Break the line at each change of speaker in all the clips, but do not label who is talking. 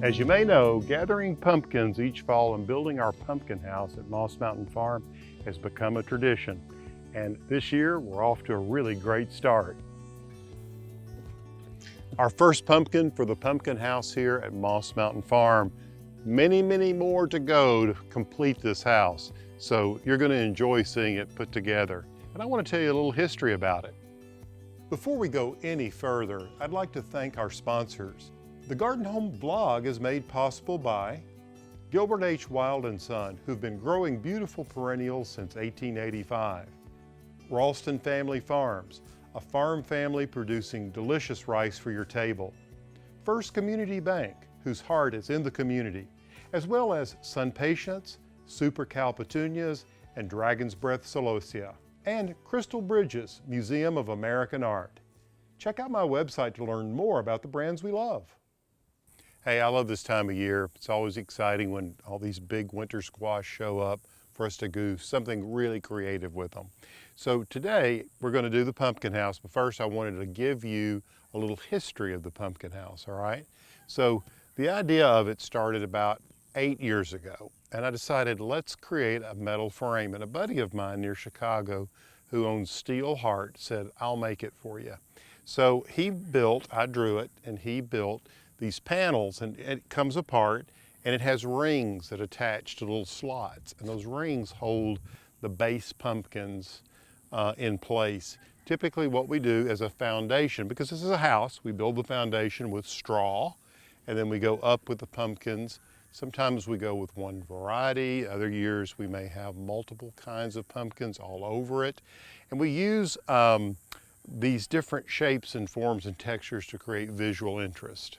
As you may know, gathering pumpkins each fall and building our pumpkin house at Moss Mountain Farm has become a tradition. And this year, we're off to a really great start. Our first pumpkin for the pumpkin house here at Moss Mountain Farm. Many, many more to go to complete this house. So you're going to enjoy seeing it put together. And I want to tell you a little history about it. Before we go any further, I'd like to thank our sponsors. The Garden Home blog is made possible by Gilbert H. Wild & Son, who've been growing beautiful perennials since 1885. Ralston Family Farms, a farm family producing delicious rice for your table. First Community Bank, whose heart is in the community, as well as Sunpatiens, Super Cal Petunias, and Dragon's Breath Celosia. And Crystal Bridges, Museum of American Art. Check out my website to learn more about the brands we love. Hey, I love this time of year. It's always exciting when all these big winter squash show up for us to do something really creative with them. So today we're going to do the pumpkin house, but first I wanted to give you a little history of the pumpkin house, all right? So the idea of it started about 8 years ago, and I decided let's create a metal frame. And a buddy of mine near Chicago who owns Steel Heart said, I'll make it for you. So he built, I drew it, and he built these panels, and it comes apart and it has rings that attach to little slots, and those rings hold the base pumpkins in place. Typically what we do as a foundation, because this is a house, we build the foundation with straw and then we go up with the pumpkins. Sometimes we go with one variety, other years we may have multiple kinds of pumpkins all over it, and we use these different shapes and forms and textures to create visual interest.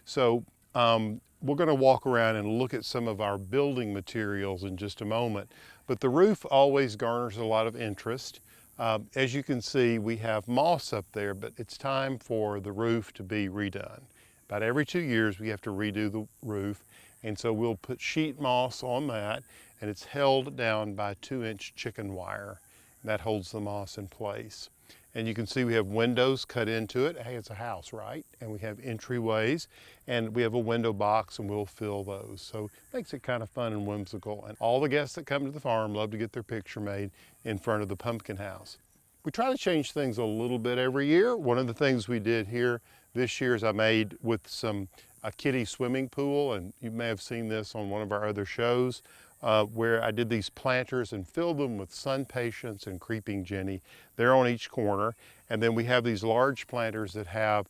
So we're going to walk around and look at some of our building materials in just a moment. But the roof always garners a lot of interest. As you can see, we have moss up there, but it's time for the roof to be redone. About every 2 years, we have to redo the roof. And so we'll put sheet moss on that, and it's held down by 2-inch chicken wire. That holds the moss in place. And you can see we have windows cut into it. Hey, it's a house, right? And we have entryways, and we have a window box, and we'll fill those. So it makes it kind of fun and whimsical. And all the guests that come to the farm love to get their picture made in front of the pumpkin house. We try to change things a little bit every year. One of the things we did here this year is I made with a kiddie swimming pool, and you may have seen this on one of our other shows, where I did these planters and filled them with Sunpatiens and Creeping Jenny. They're on each corner. And then we have these large planters that have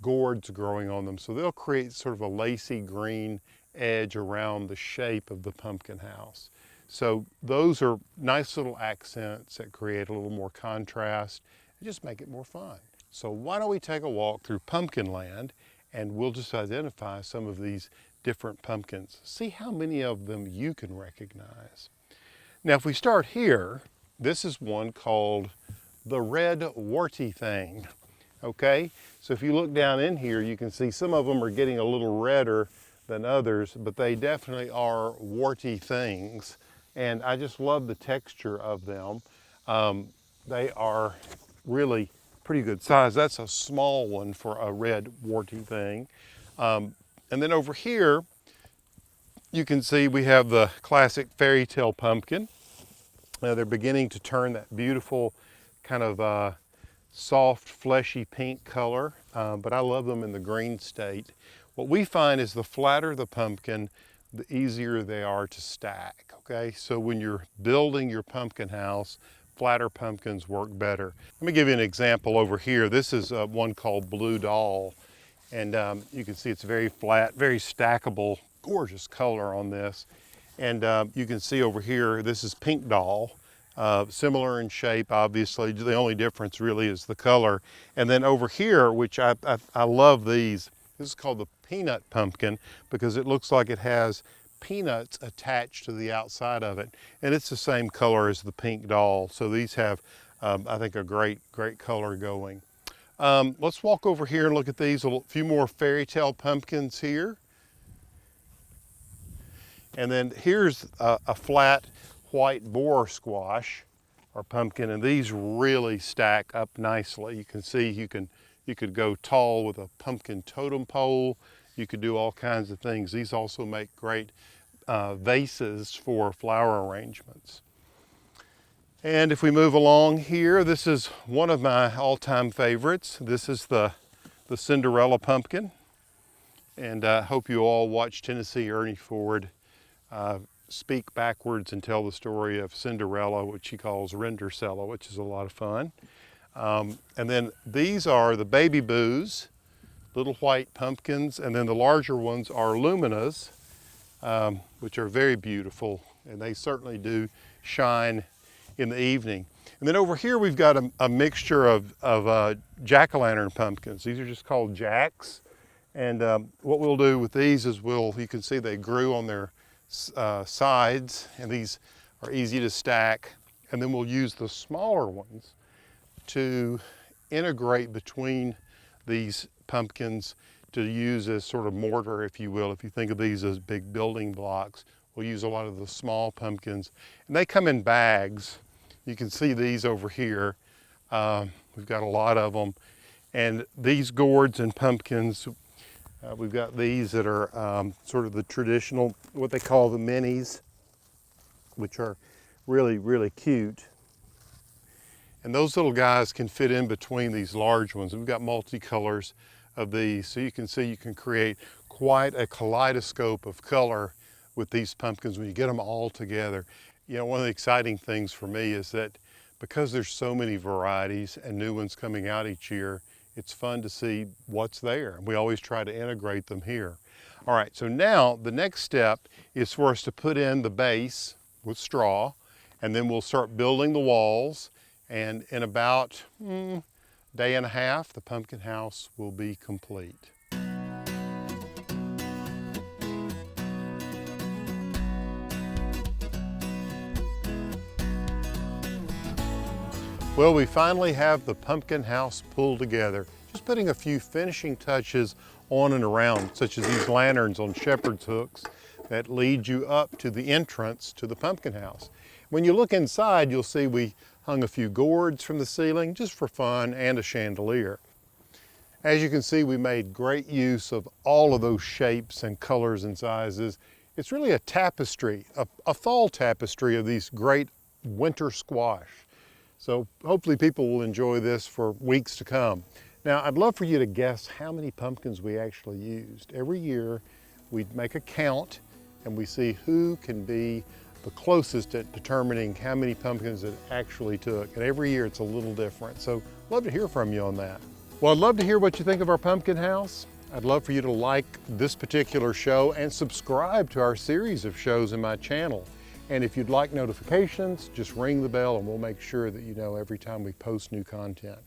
gourds growing on them. So they'll create sort of a lacy green edge around the shape of the pumpkin house. So those are nice little accents that create a little more contrast and just make it more fun. So why don't we take a walk through Pumpkin Land, and we'll just identify some of these different pumpkins. See how many of them you can recognize. Now if we start here, this is one called the red warty thing. Okay, so if you look down in here, you can see some of them are getting a little redder than others, but they definitely are warty things. And I just love the texture of them. They are really pretty good size. That's a small one for a red warty thing. And then over here, you can see we have the classic fairy tale pumpkin. They're beginning to turn that beautiful kind of soft, fleshy pink color, but I love them in the green state. What we find is the flatter the pumpkin, the easier they are to stack, okay? So when you're building your pumpkin house, flatter pumpkins work better. Let me give you an example over here. This is one called Blue Doll. And you can see it's very flat, very stackable, gorgeous color on this. And you can see over here, this is Pink Doll, similar in shape, obviously. The only difference really is the color. And then over here, which I love these, this is called the Peanut Pumpkin because it looks like it has peanuts attached to the outside of it. And it's the same color as the Pink Doll. So these have, I think, a great color going. Let's walk over here and look at these, a few more fairy tale pumpkins here. And then here's a flat white boar squash or pumpkin, and these really stack up nicely. You can see you could go tall with a pumpkin totem pole. You could do all kinds of things. These also make great vases for flower arrangements. And if we move along here, this is one of my all-time favorites. This is the Cinderella pumpkin. And I hope you all watch Tennessee Ernie Ford speak backwards and tell the story of Cinderella, which he calls Rendercella, which is a lot of fun. And then these are the baby boos, little white pumpkins, and then the larger ones are luminas, which are very beautiful, and they certainly do shine in the evening. And then over here we've got a mixture of jack-o'-lantern pumpkins. These are just called jacks. And what we'll do with these is you can see they grew on their sides, and these are easy to stack. And then we'll use the smaller ones to integrate between these pumpkins to use as sort of mortar, if you will. If you think of these as big building blocks, we'll use a lot of the small pumpkins. And they come in bags. You can see these over here. We've got a lot of them. And these gourds and pumpkins, we've got these that are sort of the traditional, what they call the minis, which are really, really cute. And those little guys can fit in between these large ones. We've got multicolors of these, so you can see you can create quite a kaleidoscope of color with these pumpkins when you get them all together. You know, one of the exciting things for me is that because there's so many varieties and new ones coming out each year, it's fun to see what's there. We always try to integrate them here. All right, so now the next step is for us to put in the base with straw, and then we'll start building the walls, and in about day and a half, the pumpkin house will be complete. Well, we finally have the pumpkin house pulled together. Just putting a few finishing touches on and around, such as these lanterns on shepherd's hooks that lead you up to the entrance to the pumpkin house. When you look inside, you'll see we hung a few gourds from the ceiling just for fun, and a chandelier. As you can see, we made great use of all of those shapes and colors and sizes. It's really a tapestry, a fall tapestry of these great winter squash. So hopefully people will enjoy this for weeks to come. Now, I'd love for you to guess how many pumpkins we actually used. Every year we make a count and we see who can be the closest at determining how many pumpkins it actually took. And every year it's a little different. So I'd love to hear from you on that. Well, I'd love to hear what you think of our pumpkin house. I'd love for you to like this particular show and subscribe to our series of shows in my channel. And if you'd like notifications, just ring the bell and we'll make sure that you know every time we post new content.